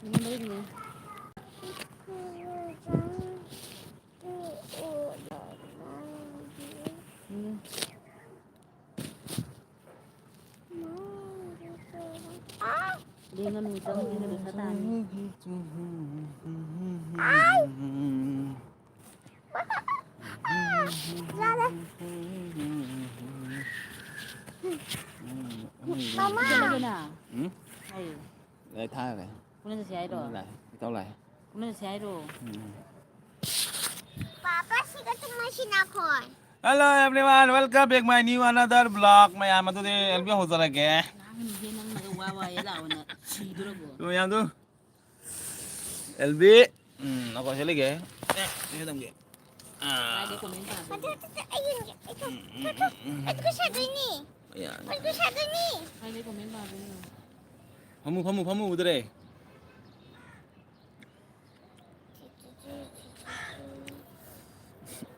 이거 있네. Dia nggak minta ini bisa tani. Mama. Jangan na. Ayo. Lại tha này. Kunin sa siya Lại, tao lại. Kunin sa siya Papa, sikat ang machine ako. Hello everyone, welcome back my new another vlog. Maya matu de elbi ho jara ke. Namin din ang nagawawa yala o na siduro ko. Tu yang tu. Elbi. Ako sila ke. Ini tam ke. Lagi komentar. Ayun, ito. Ba't ko siya ganyan? Ayan. Ba't ko siya ganyan? Lagi komentar. Pamu udah deh.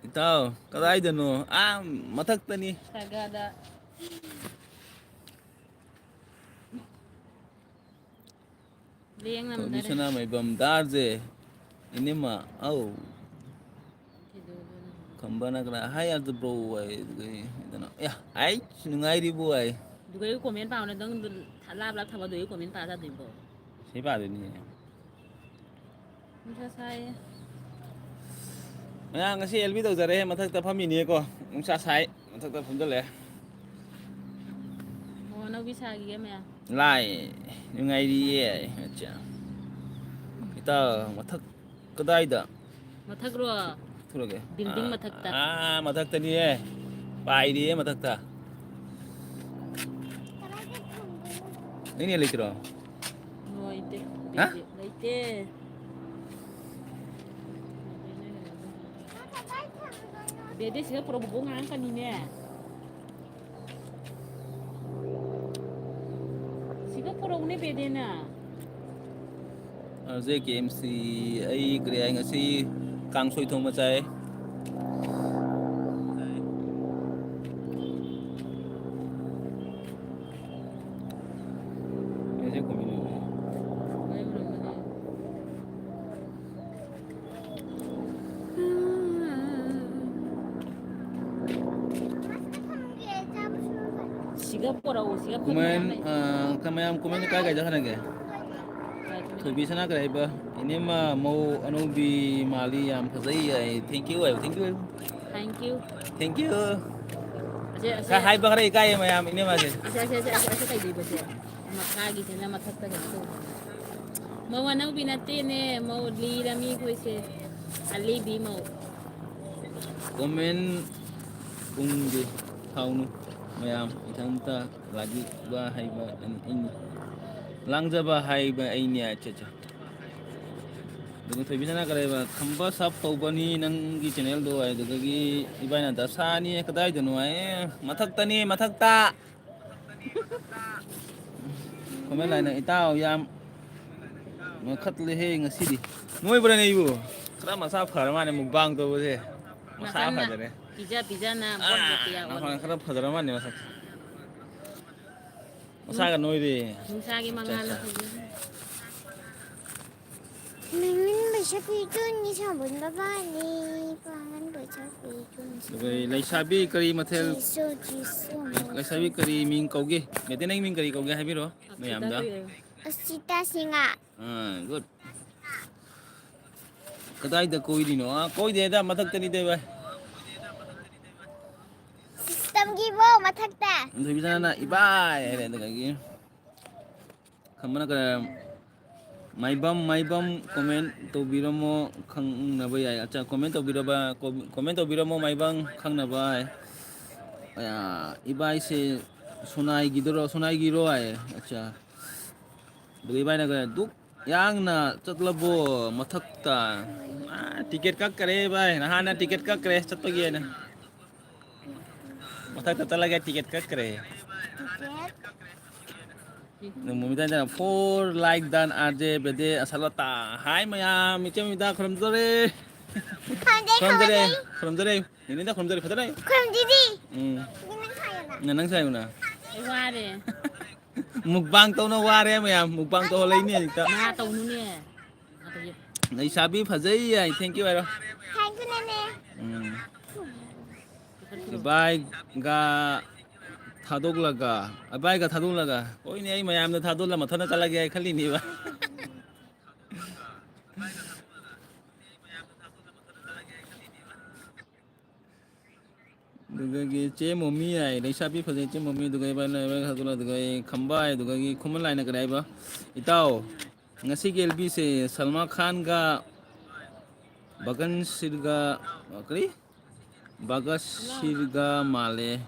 Ito, kadai dano. Matak tani. Sagada. Liyang naman Bisa na may bamdar je. Ini mah, kambana kena hayal tu bro ay. Ito na. Ya, ay, nungai di bu ay. Duga yung comment pa na dang lab taba do yung comment pa sa din po. Siapa tu ni? Musa saya. Maya ngasi elbi tu jare matak ta phami ni ko. Ngsa sai, matak ta phum le. Oh, na bisa gi ya. Lai, nungai di ye. Acha. Ito, matak kadai da. Matak ro. Tuloge. Dinding matak ta. Matak ta ni ye. Pai di ye matak ta. Ini litro. No, ite. Ha? Ite. Bede siya puro bubungan kanina. Siya puro ni bede na. Dê KMC ấy cái anh ấy càng sôi thùng mà chạy. Kumain, Kamayam kumain kaya gaya kan lagi. So bisa nak kerja apa? Ini mah mau anu bi Mali yang pasai ay. Thank you. Thank you. Thank you. Kahai bang ray kaya mayam ini mah. Asa kay di ba siya? Makagi siya na matakta ganito. Mau anong binatin mau lirami ko siya. Alibi mau. Komen kung di tahu mayam itang ta lagi bahai ba ini. Langja bahai ba ini aja. Dengan saya bisa nak kerja kamba sab tahu bani nang di channel do ay dengan gi iba na dasa ni kadai dano ay matak ta. Komen lain na itaw yam makat lehe ngasidi. Noi berani ibu. Kera masa farman mukbang tu boleh. Masa apa jadi? Pizza na buat dia. Nah, kera farman ni masa. Masa kan noi di. Musagi mangala ko. Mình bị sắp bị trôn như sao bốn ba ba đi. Bạn bị sắp bị trôn. Sebagai laisabi kari matel. Jiso. Laisabi kari ming kauge. Mete nang ming kari kauge hai biro. Mayam da. Asita singa. Good. Kadai da koi di no. Koi de da matak tani de ba. System gibo matakta. Untuk bisa na ibai ada lagi. Kamana kara maibam komen to biro mo khang na ba ya. Acha komen to biro mo maibam khang na ba. Ya ibai se sunai giro ay. Acha. Bagaimana kara duk yang na chatlabo matakta. Tiket kak kare ba. Nahana tiket kak kare chat pagi na. Matakta talaga tiket kak kare. Meminta jangan 4 like dan RJ BD asalata. Hai mayam, macam minta keram dore. Keram dore. Ini dah keram dore, betul tak? Kram didi. Nanang saya mana? Iwari. Mukbang tau na ware mayam. Mukbang tau halay niya. Na tau nu ne na tau ye Naisabi fazay ay. Thank you ayro. Thank you, Nene. Ibay ga thadoglaga. Ibay ga thadoglaga. Oy ni ay mayam na thadogla mathana talagi ay khali ni ba. Dugagi che mommy ay naisabi fazay che mommy dugay ba na ibay thadogla dugay khambay dugagi khuman line na kanay ba. Itaw ngasi gelbi se Salman Khan ga Bagan Sirga kali Bagas Sirga male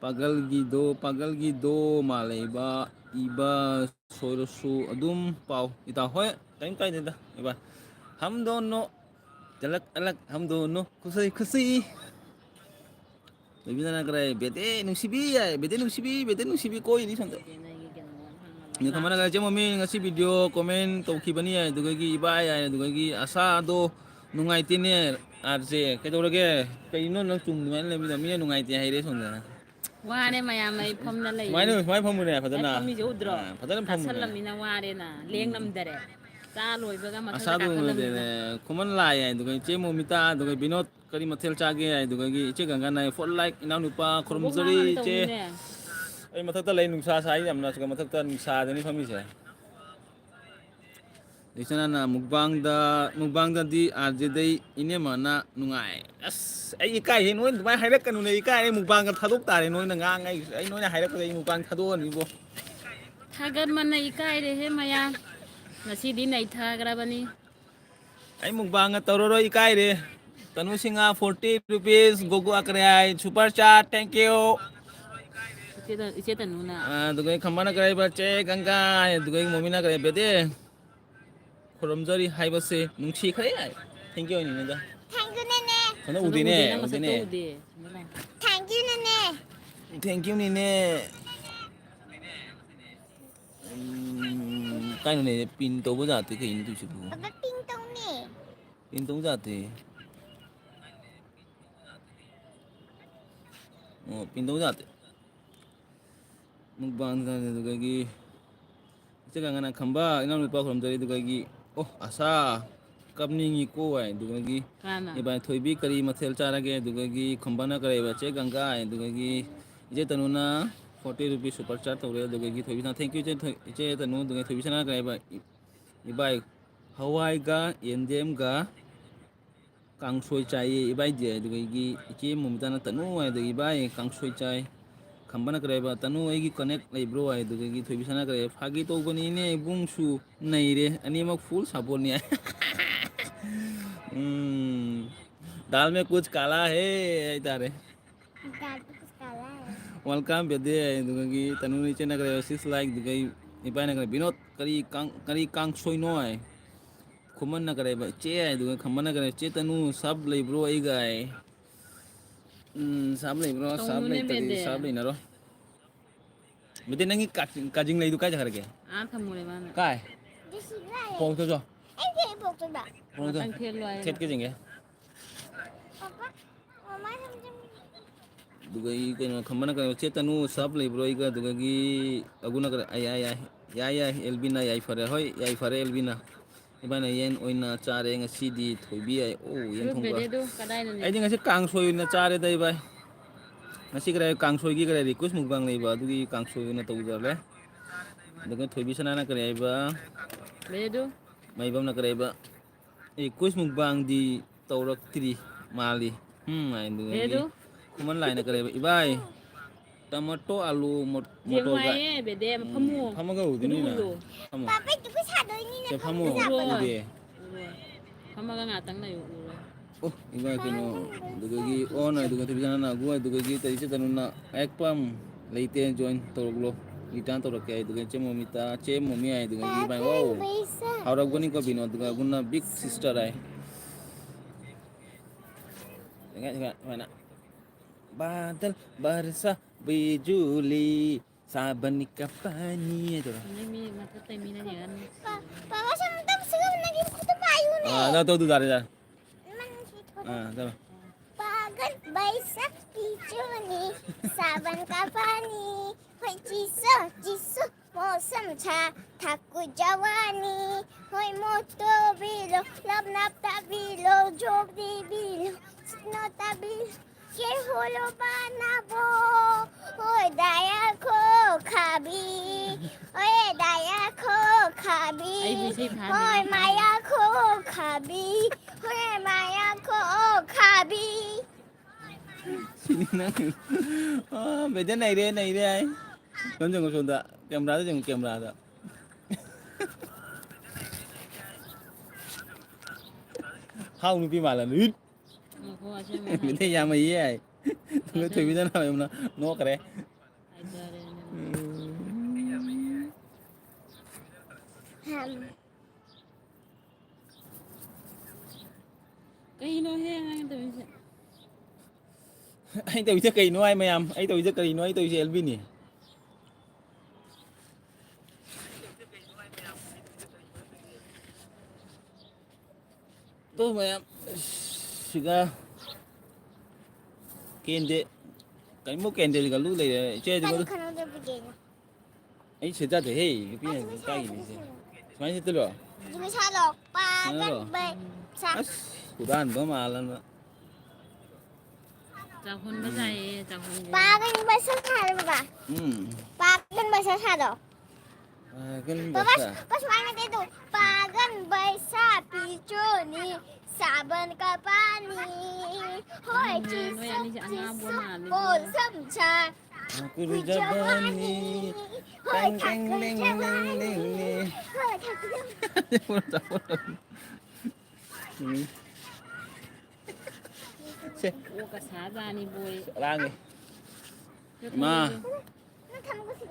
pagal gido male iba soirosu adum pau ita hoy time kai dida iba ham dono jalak alak ham dono kusi lebih na kare bete nusibi koi di sonte ni kamana ga jemo mi ngasi video komen to kibani ay dugagi iba ay dugagi asa do nungai tine arje ke dorage kaino nang chung nuan le mi nungai ti hayre sonda wa ne maya mai phom na lai mai phamu ne phadana phom mi jo dro phadana phamu salam mi na wa re na leng nam dare ta loi ba ga ma asa tha do ka de kuman lai ay dugagi chemo mita dugagi binot kari mathel chage ay dugagi che ganga nai for like inau nupa khurumjari che ay mathakta lai nungsa sai amna suka mathakta nungsa deni phami se isana na mukbang da di arje dei ine mana nungai as ai kai he noi mai hairak kanu ne kai mukbang ga thadok tare noi na nga ngai ai noi na hairak dei mukbang thado ni bo thagar man nai kai re he maya ngasi di nai thagra bani ai mukbang ga toro roi kai re tanu singa 40 rupees gogo akre ai super chat thank you ise ta nu na dugai khambana krai ba che ganga dugai momina krai bede khurumjari haibase nungsi khare ai thank you ni da Thank you, Nene. sana udine Thank you, Nene. thank you ni ne kai no ne pin to bo jate kai ni tu chu Papa pintong ni. pin to jate pin to jate mukbang da dugagi che ganga na khamba ina nupa khurumjari dugagi oh asa kapningi ko ai dugagi kana iba thoibi kari mathel charage dugagi khambana kare ba che ganga ai dugagi je tanuna 40 rupees super chat tawre dugagi thoibi na thank you je tanu dugagi thoibi sana kare ba ibai hawai ga yendem ga kangsoi chai ibai je dugagi che mumtana tanu ai dugagi bai kangsoi chai khambana kare ba tanu ai gi connect lai bro ai dugagi thoibi sana kare phagi to goni ne bungsu nei re ani mak full support ni ai दाल में कुछ काला है तारे Dad, kus kala. Welcome बेदे दुगगी तनु नीचे न करे सिस like दुगई इपाय न करे बिनोद करी कांग सोइनो है खुमन न करे चे है दुगई खमन न करे चे तनु सब ले ब्रो आई गाय सब ले ब्रो सब ले तरी सब ले नरो बेदे नंगी काजिंग ले दुका जहर के a thamure ba na काय This is right. फोन तो जो Em kể buộc tôi bảo. Phone तो tang khel loi सेट के जेंगे Papa, mama thăm chăm. दुगई के खमन करे चे तनु सब ले ब्रो आई गा दुगगी अगुना करे आई एलबिना आई फरे होय आई फरे एलबिना ibana yen oina chare nga cd thoibi ai o yen ru thongba be do kadai na ai ne ngasi kangsoi na chare dai bai ngasi kare kangsoi gi kare request mukbang nei ba dugi kangsoi na tau jarle daga thoibi sana na kare ai ba be do mai bam na kare ba request mukbang di taurak tri mali ai be dugi do kuman lai na kare ba ibai tomato alu je motor ga mai be de phamu phamaga udini na phamo Papa, itu kus ada ini se nak. phamo Uro. ude phamaga nga tang na yu oh iba kino dugagi on ay duga tibisana na guay dugagi taisi tanuna ekpam leite join toroglo litan torok ay duga chemo mita chemo mi ay dugagi bai wow Bisa. haurag goni ko bino duga gunna big sister ay dengar mana badal barsa bijuli saban nikapani itu ni mi mata tai mi na yan Papa, sometimes siguro naging kuto payo na. ah tahu tu dari dah Man, sweet ko. tahu Pagal by sa picture ni. Saban ka pa ni. होय चिसो मौसम छा ठाकुर जवानी होय मोटो below लबनापता below जोग दी below नोता below के होलो बानाबो होय दाया खो खाबी ओय दाया खो खाबी Ay, busy pa. होय माया खो खाबी होय माया खो खाबी Sini nang. Beda này đây ai. Con dừng xuống đó. Camera đó dừng camera đó. Không đi mà là nít. Ako siya mo. Mình thấy nhà mày ai. Nó chơi với nó em nó cái đấy. Ay, dare na. Kahino heng ang ito. Anh tôi chắc cây nói mày em. Anh tôi chắc cây nói tôi sẽ Elvin nè. Tôi mày em. Siga. Kende. Cái mốc kende thì cả lúc này chơi thì có. 카노도 비게냐 Ấy sẽ ra thế hey. Cái này cái gì vậy? Mấy cái đó. 지금 사러 빨간 배 사. Kudan ba malan ba? Takon ba tayo? Takon ba? 빨간 배 사러 봐. 빨간 배 사러. Kan Pas basa. pas mana itu? Pagan baisa piconi saban kapani. Hoy ciso pol samcha. Aku rujabani. Teng teng ling ling ling ling. Hoy O kasada ni boy. Lang Ma.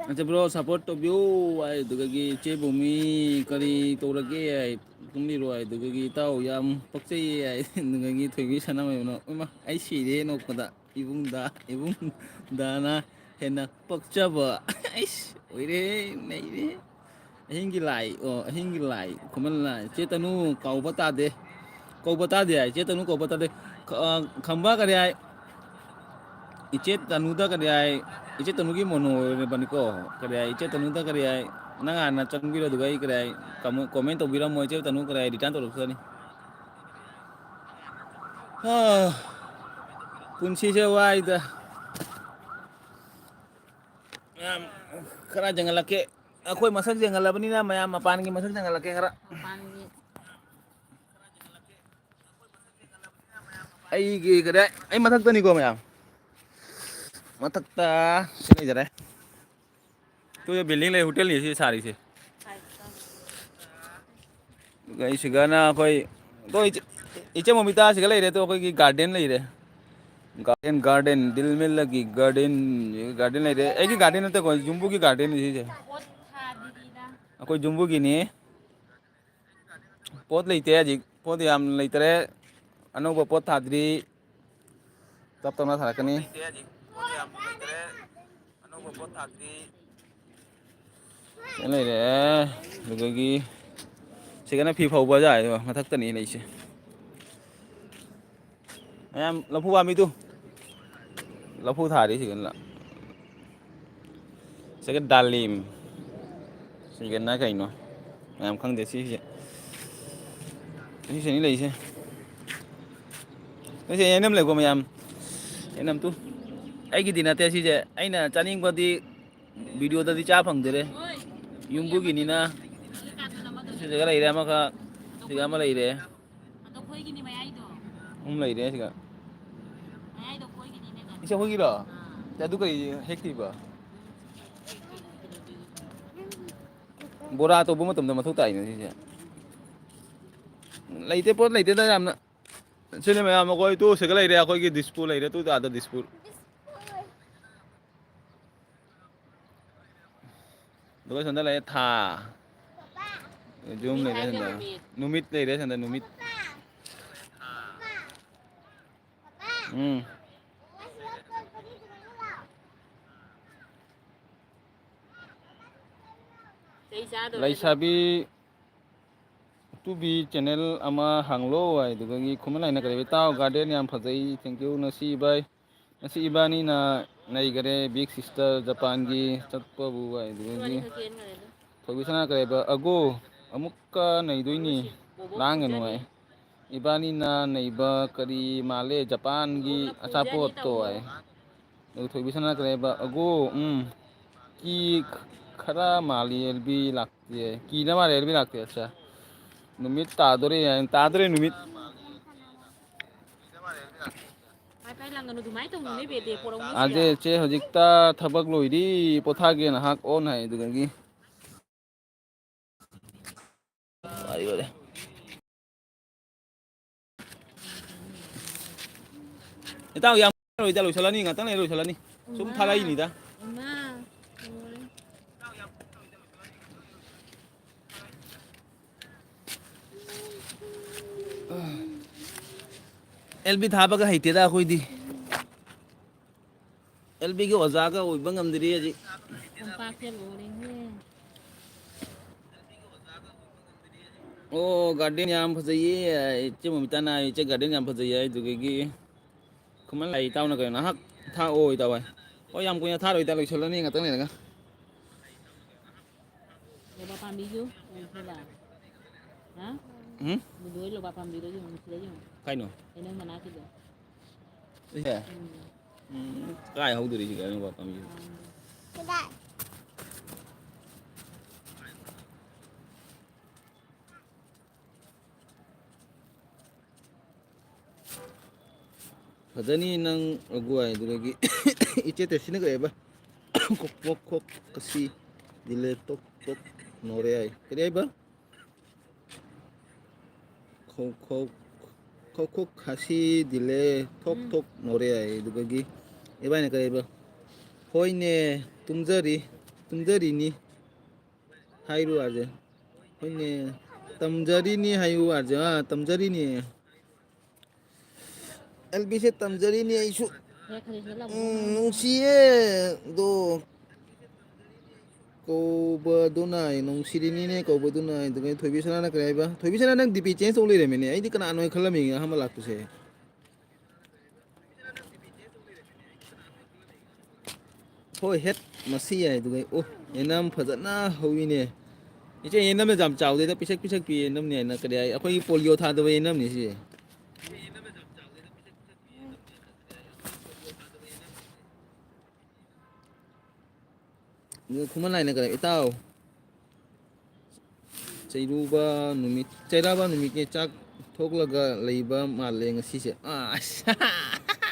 Nanti bro support to view ay dugagi che bumi kari torage ay tumni ro ay dugagi tau yam pakse ay dugagi thogi sana mai no ma ai si de no pada ibung da na hena pakcha ba ai oire nei de hingi lai komen lai che tanu kau bata de ai che tanu kau bata de khamba kare ai iche tanu da kare ai iche tanu gi mono ne baniko kare ai iche tanu da kare ai nanga na chan biro dugai kare ai comment to biro mo iche tanu kare ai return to ruksa ni ha punsi se wai da ngam kara jangan lake akoi masak jangan labani na maya mapan gi masak jangan lake kara Pangi. ai gi kare ai masak to ni ko maya matak ta sini jare तो ये building ले hotel नहीं सारी से कहीं सिगाना कोई तो इचे ममिता सिगले रहे तो कोई गार्डन ले रहे गार्डन दिल में लगी गार्डन ले रहे एक ही गार्डन है तो कोई जुम्बू की गार्डन नहीं है कोई जुम्बू की नहीं पोत लेते हैं जी पोत हम लेते रहे अनुभव पोत था दी तब तो ना था कहीं cái này để được cái này phi phầu bao giờ rồi mà thắc tên này chứ em là phu ba mi tu là phu thả đi chỉ cần là sẽ cái dalim chỉ cần nói cái nó em không để xí cái này chứ cái gì em lại của mày em tu ai cái gì nè thế chứ ai nè chăn qua đi video tadi cha phang dere yumbu gini na siga lai re maka siga ma lai re Ato koi gini mayay do. lai re siga Mayay do koi gini ne. isa hogi ra ta du kai hekti ba bora to bu ma tum da ma thu tai ne si lai te pot lai te da yam na sene ma ma koi tu siga lai re koi ki dispur lai re tu da da dispur Dua sandal lagi tha, zoom lagi sandal, numit lagi sandal numit. Lai sabi tu bi channel ama hanglo ay, duga gi kumalai na kare tao garden yang phajai, thank you nasi bye. Ngasi ibani na naigare big sister Japan gi chatpabu ai ตัว dugi นี้เขาเกณฑ์มาเลยนะ thogisana kareba ago amukka naidoi ni โบโบฟู langenu เจอ ai นี่ ibani na naiba kari male Japan โบ gi กับฟูเจอ achapot นี่เต่า to โบ ai du thogisana kareba ago ki khara mali elbi lakti hai ki na mare elbi lakti acha numit tadore numit ไปหลังกันดูไหมตรงนู้นนี่เบเดปวดตรงนี้เสีย aje che hojikta thabak loidi pothage na hak on hai dugi ai gore Itaw yang rồi ta lùi salani ngatang này lùi salani sum thalai ni ta มาโอ้ย LB thaba ka haite da khoi di LB ge oza ka oi bangam diri ji ผมปากเทียบโบเลยเฮ้ย o garden yam phajai che mo mitana che garden yam phajai du ge gi kuman lai taw na ka na hak tha oi taw ai o yam ko ya tha roi ta lùi salani ngatang này ka โลบาปามบีอยู่โอ้ยคือว่าฮะ ดูด้วยโลบาปามบีด้วยอยู่มันคือได้อยู่ kai no ไอ้นั่นมันน่าคิดเลย yeah kai hau diri ga no ba pam ji ก็ได้ phajani nang aguai du ge iche te sin ga ba kok kok kok kasi dile tok tok nore ai kre ba khok khok khok khok khasi dile thok thok nore ai dugi eba ne kre ba hoine tumjari ni hairu aje hoine tamjari ni hayu aje tamjari ni LBC tamjari ni aisu แค่คดีเชื่อเรา nungsiye do ko ba dunai nungsiri ni ne ko ba dunai dugi thoibisana na kre ba thoibisana nang dipi change ole re mene ai dikana anoi khalami hamala kuse hoi het masi ai dugi o enam phajana howine iche enam na jam chaw de da pisak pisak pi enam ne na kre ai akoi polio tha da enam ni si ni kuman lai na kre itaw chairuba numit chairaba numit ke chak thoklaga leiba male ngasi se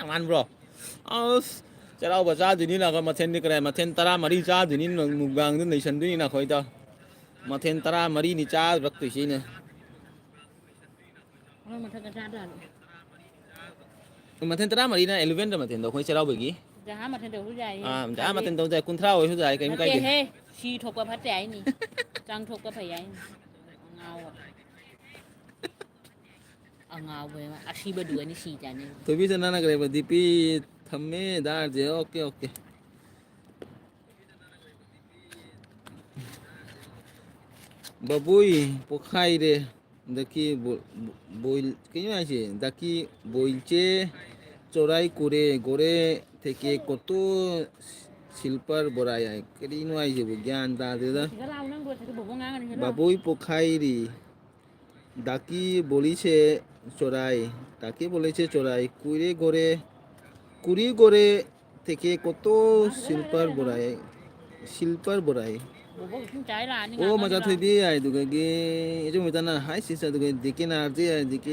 man bro as charau ba cha dini na ka mathen ni kre mathen tara mari cha dini mugang du nei san duni na khoi ta mathen tara mari ni cha rak tu si ne เรามาทำกันชาติได้ mathen tara mari na 11 da mathen do khoi charau ba gi จะหามาทำเดี๋ยวผู้ใหญ่ ja mathen do ja kun thrao oi hu dai kai พัด kai เจ de เฮ้ชีทบกับพัดใจนี่จังทบกับพยายเงาเอาเงาไปมาอาชีพดูนี่ชีจันนี่ to bi sana na kre ba dipi thamme dar je okay okay babui pokhai re daki boil kinyo আছে daki boilche চড়াই করে গড়ে থেকে কত শিল্পার বড়াই আয় কেরিনো আইছে জ্ঞান তা দেদা ก็เรานั่งดูจะบอกว่างานกันใช่ไหม বাবুই পোখাইরি ডাকি বলিছে চড়াই ডাকি বলেছে চড়াই কুড়ি গড়ে থেকে কত শিল্পার বড়াই บอกว่าขึ้นใจร้านนี่ 오 맞아 토비 아이 두개기 좀 있잖아 하이 시스터 두개 디케 나르지 디케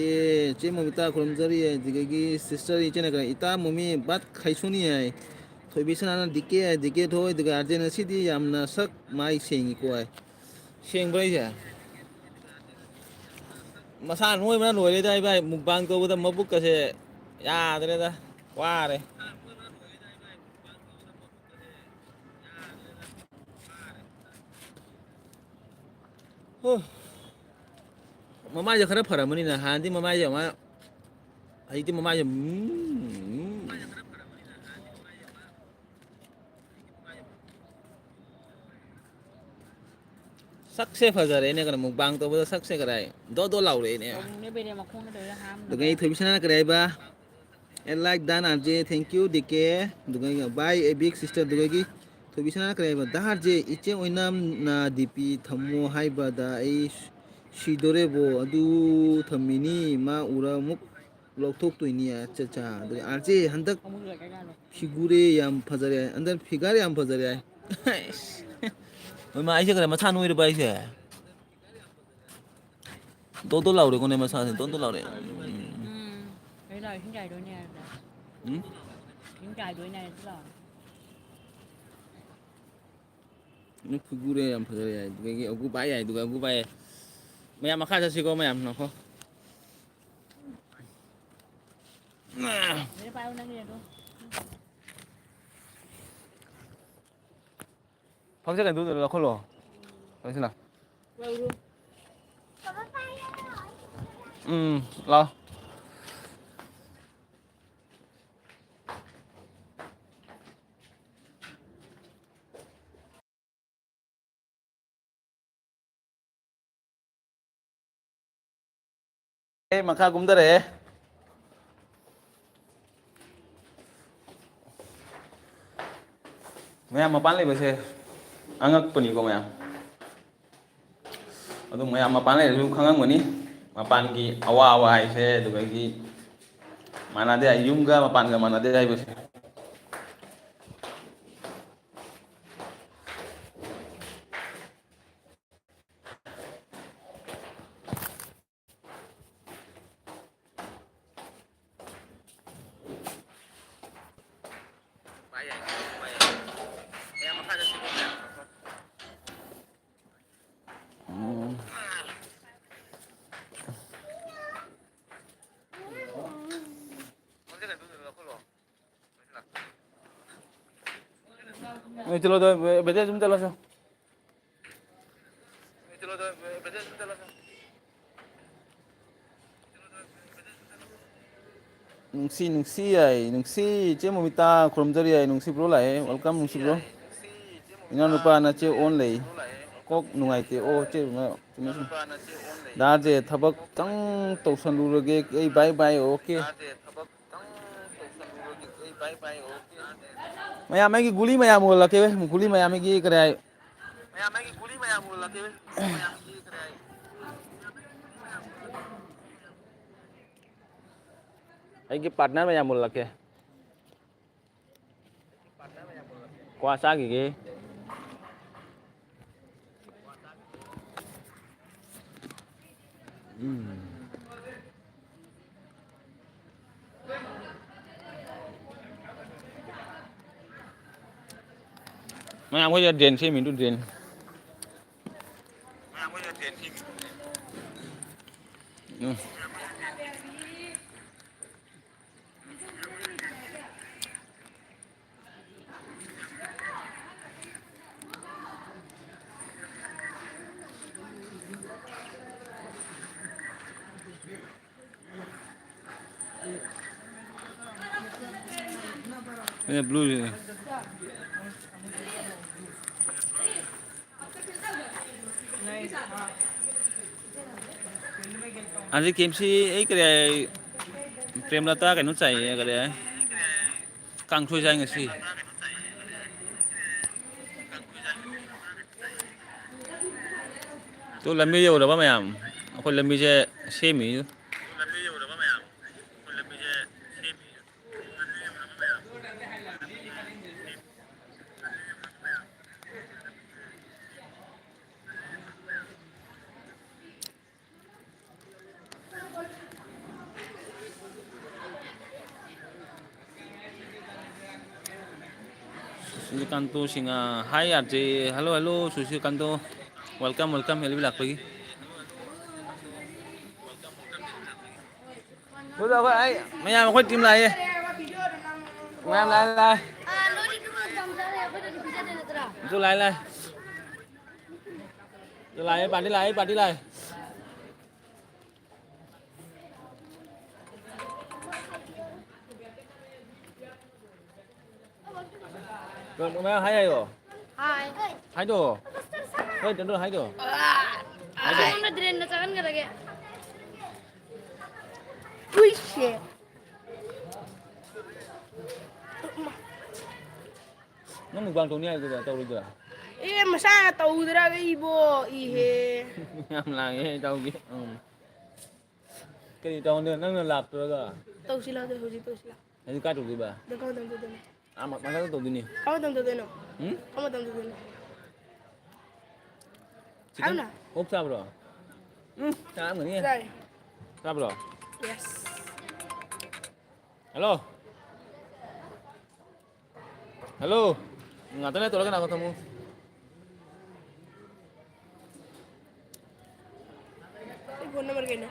제 몸이다 그럼 저리 디개기 시스터 있잖아 그래 이따 몸이 밭 카이소니 아이 토비스나 디케 더 디게 아르제나 시디 암나 석 마이 생이 코아이 생 버리자 마산 노이 만 노이 레다 이바 묵방 거보다 먹을 것에 야 그래다 와래 mama giờ khá phở mình là hàn thì mama giờ mà ấy thì mama giờ sắc xe phở giờ đấy này còn một bang tôi bây sắc xe cái này đô đô lẩu đấy nè ตรงนี้ไปเรียนมาคุ้มไม่เลยนะครับ được ngay thử xem cái này ba And like Dan RJ, thank you DK. Dugai bye a big sister dugai to bisana kare ba da RJ iche oinam na DP thammo haiba da ai shidore bo adu thammini ma ura muk lokthok toini ya cha cha RJ handak không được cái nào rồi. figure yam phajare andar figure yam phajare ma ai kare ma chanu ire ba ise to laure kone ma sa to laure Cái này thính dài đôi này thính dài đôi này tức là nó figure yam phajare dugai ogu bai ai dugai ogu bai mayam makha sa sigo mayam no ko cái bao năng gì đâu. 방새가 누르라 컬러 당신아 Bao luôn. 라 maka kumdare mayam mapan le bese angak pani ko mayam adu mayam mapan le lu khangang mani mapan ki awa awa ai se du ki mana de ayunga mapan ga mana de ai bese चलो तो बेटे तुम चलो सो चलो तो बेटे तुम चलो सो nungsi ai nungsi che momita kromjari ai nungsi bro lai welcome nungsi bro ina nupa na che on lei kok nungai te o che ma da je thabak tang to san lu ge ei bye bye okay maya mai ki guli maya mo la ke guli maya mai ki kare ai maya mai ki guli maya mo la ke ai ki partner maya mo la ke kwa sa ki ke maya mo ya den se min du den maya mo ya den se min blue आज केमसी ấy cái này prem lata cái nó chạy cái này càng trôi dài người si tôi làm video rồi ba mày amคนlàm video xem mi Susikanto singa hi RJ hello Susikanto welcome hello bilak lagi bây giờ vậy mấy em có tìm lại mấy em lại tôi lại bạn đi lại rồi mấy em hay rồi hay rồi thôi đừng hay rồi Wih, Nang mukbang tong ni ai ko tau ri da. Masana tawudra ga ibo ihe. Yam lang eh tau gi. Cái gì tao nang lap to ga. Taw sila de hoji taw sila. Ai ka tu ba. De kaw dam to de. Amat mana tu ni. Kaw dam to de no. Hmm? Kaw dam to de no. Chicken. Ana. Ốp sao rồi? Sao người nghe? Try. Sao rồi? Yes. Hello. Hello. Ngata na tolong na ketemu. Ni phone number kena.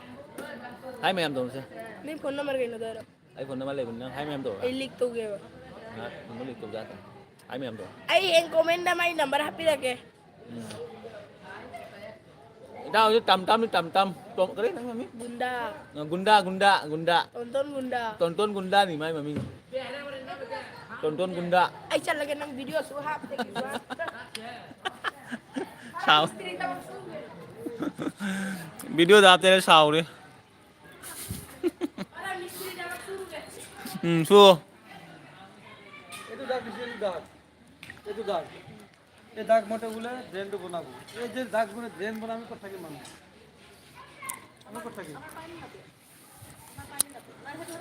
Hai mày em tuh sih. Ni phone number kena dara. iPhone nama le bunang. Hai mày em tuh. Ai lik to ge. Nah, nomor itu jatuh. Hai mày em tuh. Ai en komenda mai number happy lagi. Dah itu tam. Tom keren nang mami. Bunda. Gunda. Tonton bunda. Tonton gunda nih mai mami. Tonton gunda. Ai chal lagi nang video suhap de. Sao? Video dapat ada sao deh. Suruh. itu দাগ বিশেষ দাগ এই তো দাগ এই দাগ মোটা গুলো ড্রেন তো বানাবো এই যে দাগ গুলো ড্রেন বানাবো কোথা থেকে মানুষ আমি কোথা থেকে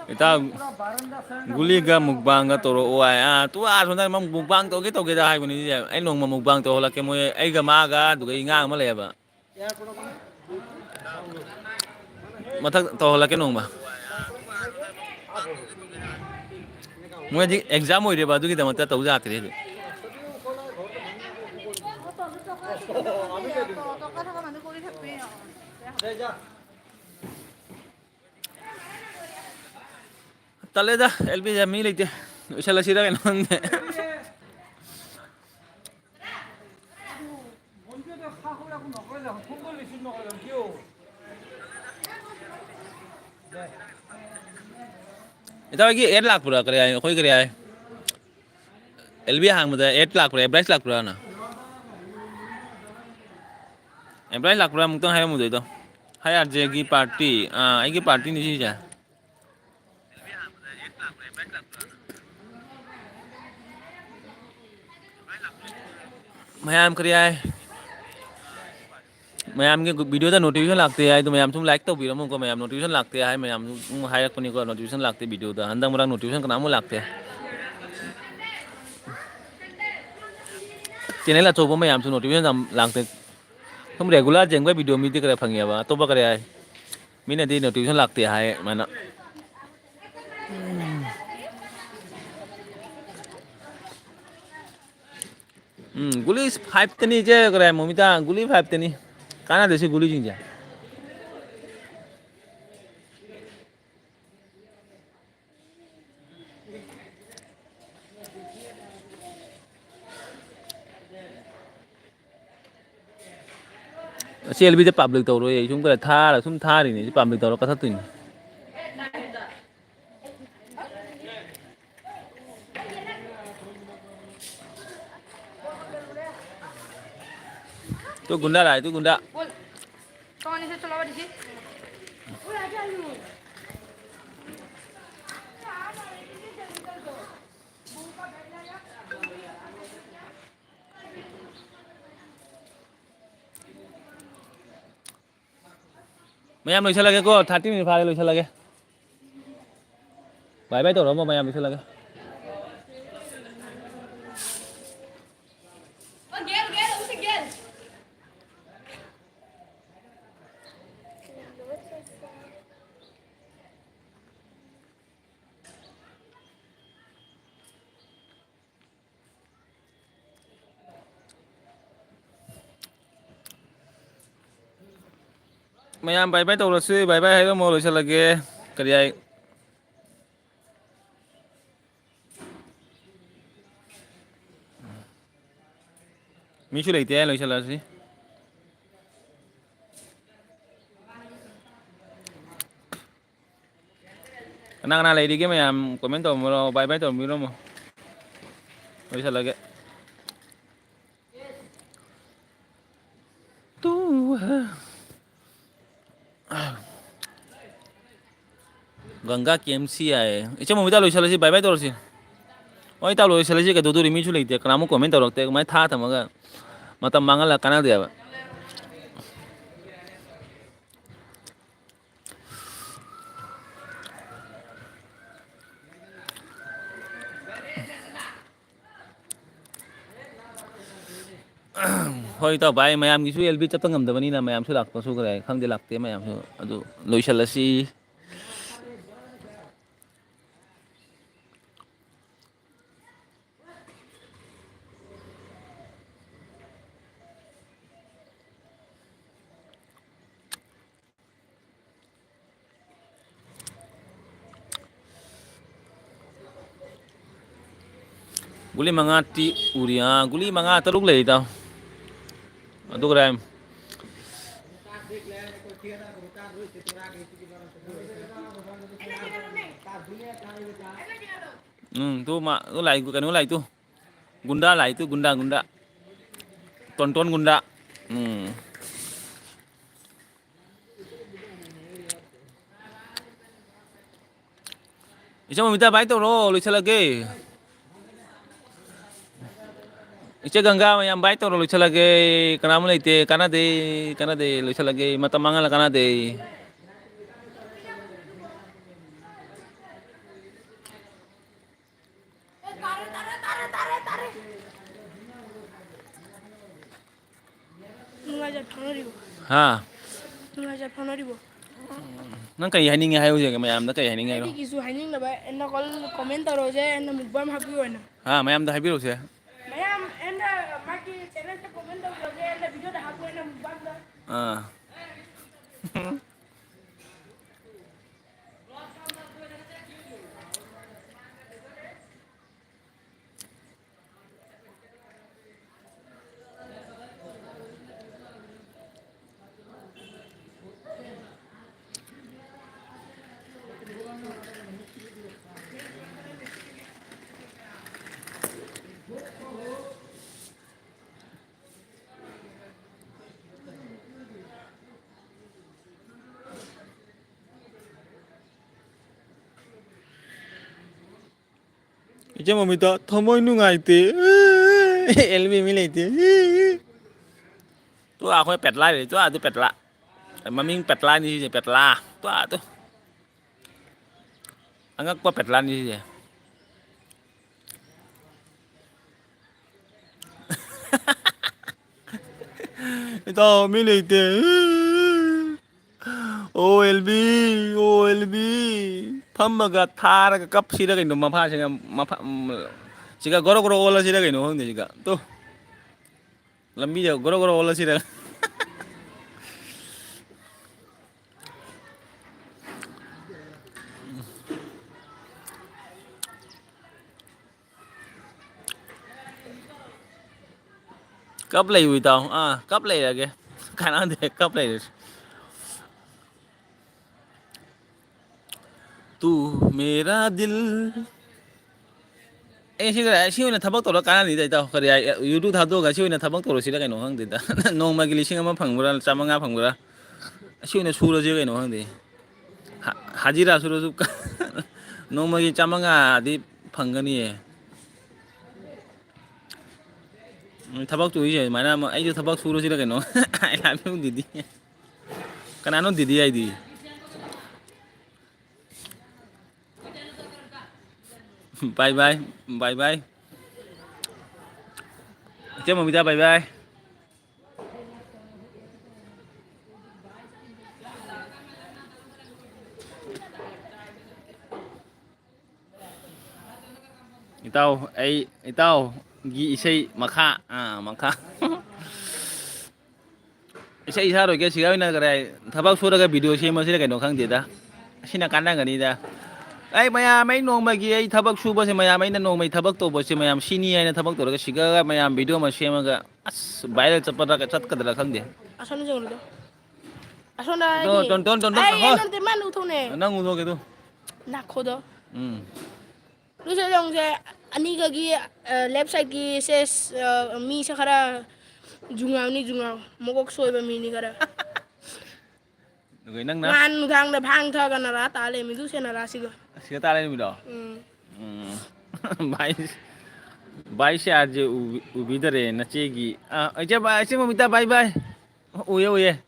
Kita পুরো বারান্দা side guli ga mukbang ga toro oai tu sonda mam mukbang to ke da hai ko ni ai nong ma mukbang to hola ke mo ai ga ma ga du ga inga ma le ba ইয়ার কোনো mathak to hola ke nong ma mo ji exam hoi re ba du ki da mata to ja tre যাই যা tale da LB ja mi leite usala sira ke non মনকে তো খাখো রাখো নকরে যাও phone করে receive নকরে যাও কিও Ito lagi 8 lakh pura kare ai khoi kare ai LB hang ma 8 lakh pura price lakh pura na price lakh pura muk tong hai mu doi to hai ar je gi party ai gi party ni si ja ma'am करिए आए ma'am के video तो notification लगते हैं तो ma'am तुम like तो video मुझको मैम नोटिफिकेशन लगते हैं मैम हाई रखने को नोटिफिकेशन लगते वीडियो तो अंदर मेरा नोटिफिकेशन का नाम लगते हैं चैनल अच्छा हो मैम तुम नोटिफिकेशन लगते तुम रेगुलर जेंगे वीडियो में दिख रहे फंगिया बा तो बकरे आए मैंने दी नोटिफिकेशन लगते हैं मैंने guli 5 tani je kare momita guli 5 tani kana desi guli jinja si LB je public tawro ye sum kare tha la sum tha ri ni public tawro ka thatuin tu gunda lah itu gunda Kawan ni saya tolak di sini. Ma'am Luisa लगे को 30 minute फारे Luisa लगे bye bye तो रो ma'am Luisa लगे ma'am bye bye तो रसी bye bye है तो मो लुइसा लगे करिया मिशु लेते हैं लुइसा लसी Kenang lady game ma'am comment तो मोरो बाय बाय तो मिरो मो लुइसा लगे तू गंगा केएमसी आए इचे मोमिता लुइसा लसी बाय बाय तो रसी ꯍꯣꯏ ꯏꯇꯥꯎ ꯂꯣꯏꯁꯤꯜꯂꯁꯤ ꯀꯩꯗꯧꯗꯣꯔꯤ ꯃꯤꯁꯨ ꯂꯩꯇꯦ ꯀꯅꯥꯃꯨꯛ ꯀꯣꯃꯦꯟ ꯇꯧꯔꯛꯇꯦ ꯀꯃꯥꯏꯅ ꯊꯝꯃꯒ ꯃꯇꯝ ꯃꯥꯡꯍꯜꯂ ꯀꯥꯟꯅꯗꯦꯕ ꯍꯣꯏ ꯏꯇꯥꯎ ꯚꯥꯏ ꯃꯌꯥꯝꯒꯤꯁꯨ LB ꯆꯠꯄ ꯉꯝꯗꯕꯅꯤꯅ ꯃꯌꯥꯝꯁꯨ ꯂꯥꯛꯄꯁꯨ ꯈꯔ ꯈꯪꯗꯦ ꯂꯥꯛꯇꯦ ꯃꯌꯥꯝꯁꯨ ꯑꯗꯨ ꯂꯣꯏꯁꯤꯜꯂꯁꯤ ꯒꯨꯂꯤ 5ꯇꯤ ꯎꯔꯤ ꯒꯨꯂꯤ 5 6 ꯂꯩ ꯏꯇꯥꯎ ꯑꯗꯨ ꯀꯔꯥꯏ tuh mak tuh lai kan lai tuh gunda lah itu gunda tonton gunda Isa minta baik tuh lo lu lagi Isa gangga yang baik tuh lo lu lagi kenapa itu karena de lu lagi mata mangal karena de ha nang kay haning hayo je mayam da kay haning hayo kisu haning na ba enna kol comment taro je enna mukbam happy hoina ha mayam da habiro se mayam enna maki channel te comment taro je enna video da happy hoina mukbam da Icha mamita thamoy nungaite LB mi leite tu a khoi pet lai tu a tu pet la maming pet la ni je pet la tu a tu angak pa pet la ni je ito mi leite OLB 팜마가 타라가 깝시라 가이노 마파시가 마파 지가 고로고로 올라시라 가이노 근데 지가 또 람비자 고로고로 올라시라 cấp lì vui tao cấp lì là kìa khả năng thì cấp lì तू मेरा दिल 시원한 타박 돌아 까나니다 이따 그래 유튜브 타도가 시원한 타박 돌아 시라 가이노 항데다 농마기 리싱 한번 방구라 짜망아 방구라 시원한 수로지 가이노 항데 하지라 수로지 농마기 짜망아 디 방가니 타박도 이제 마나 뭐 아이도 타박 수로지라 가이노 아이 라뷰 디디 까나노 디디 아이디 bye bye chứ mà bye bye itaw gi isay makha isay isa rồi cái sigaw na cái thabak sura cái video sema sila kaino khang deda sina kanang gani da ai maya mai nong magi ai thabak suba se maya mai na nong mai thabak to bo se mayam sini ai na thabak to ga siga mayam video ma sema ga as viral chapara ka chat ka dala khang de asona jong do asona to ton ai non te man utho ne nang uno ke tu na khodo lu se jong se ani ga gi left side gi se mi se khara jungaw mogok soi ba mi ni khara người nang na man thang da phang tha ga na ra ta le mi du se na ra si ga siga ta lên mi do bai Bye se arje ubidare na chegi. Acha bye se mamita bye bye. Uye uye.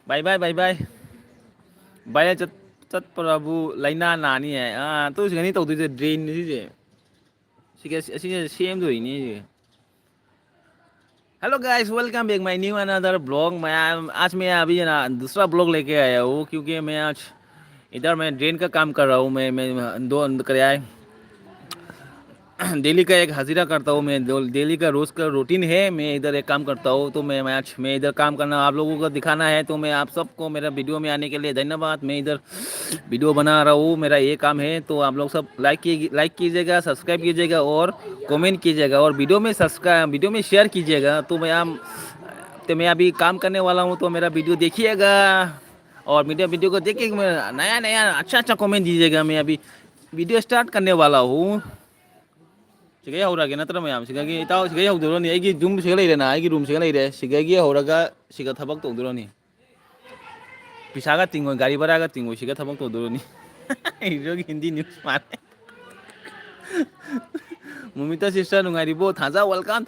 Bye bye bye bye. Bye chat prabu laina nani hai. To sigani to de drain ni je. Sige same do ini je. Hello guys welcome back my new another blog. मैं आज मैं अभी ना दूसरा blog लेके आया हूँ क्योंकि मैं आज इधर मैं ड्रेन का काम कर रहा हूँ। मैं दो कराया है डेली का एक हाजिरा करता हूँ। मैं डेली का रोज़ का रूटीन है। मैं इधर एक काम करता हूँ तो मैं इधर काम करना आप लोगों को दिखाना है। तो मैं आप सबको मेरा वीडियो में आने के लिए धन्यवाद। मैं इधर वीडियो बना रहा हूँ, मेरा ये काम है। तो आप लोग सब लाइक कीजिएगा, सब्सक्राइब कीजिएगा और कमेंट कीजिएगा और वीडियो में शेयर कीजिएगा। तो मैं अभी काम करने वाला हूँ तो मेरा वीडियो देखिएगा और मेरा वीडियो को देख के नया अच्छा कमेंट दीजिएगा। मैं अभी वीडियो स्टार्ट करने वाला हूँ। सिगाई हौरागे नत्र मैम सिगागी इताव सिगाई हौदोरनि आइगी रूम सिगा लैरेना आइगी रूम सिगा लैरे सिगागी हौरागा सिगा थबक तौदोरनि पिसागा तिंगो गाड़ी भाड़ागा तिंगो सिगा थबक तौदोरनि इरोगी हिंदी न्यूज़ माने मुमिता सिस्टर नुंगारिबो थाजा वेलकम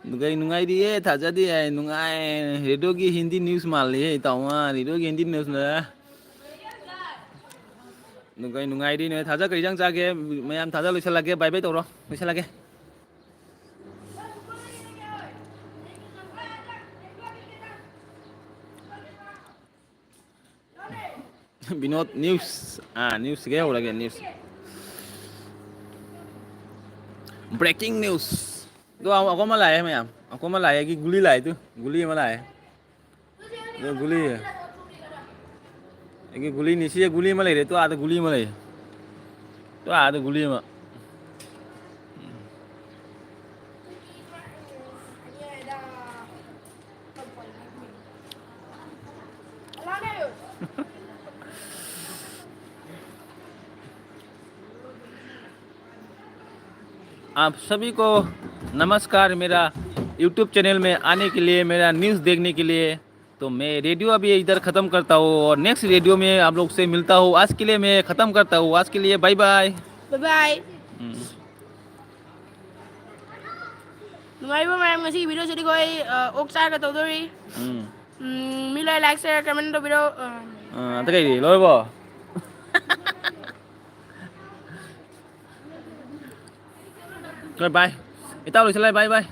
नुंगाइरिये थाजा दि नुंगाइ रेडोगी हिंदी न्यूज़ माले तावा रेडोगी हिंदी न्यूज़ ना नुंगाइरी ने थाजा करिजang जागे मैम थाजा लैसलागे बाय बाय तौर लैसलागे विनोद न्यूज़ न्यूज़ के हो लगे न्यूज़ ब्रेकिंग न्यूज़ तो ako malaye ma'am ako malaye की गुली लाए तू गुली malaye तो गुली एक गुली नीचे गुली में ले रहे तो आधे गुली में ले तो आधे गुली में आप सभी को नमस्कार। मेरा YouTube चैनल में आने के लिए, मेरा न्यूज़ देखने के लिए। तो मैं रेडियो अभी इधर ख़त्म करता हूँ और नेक्स्ट रेडियो में आप लोग से मिलता हूँ। आज के लिए मैं ख़त्म करता हूँ। आज के लिए bye bye Bye-bye. Nungay ba mayroon kasi video sa di ko ay oksa ka to dori. Mila like share comment to video. Ante kayo di lor bo bye itaw lang sila bye bye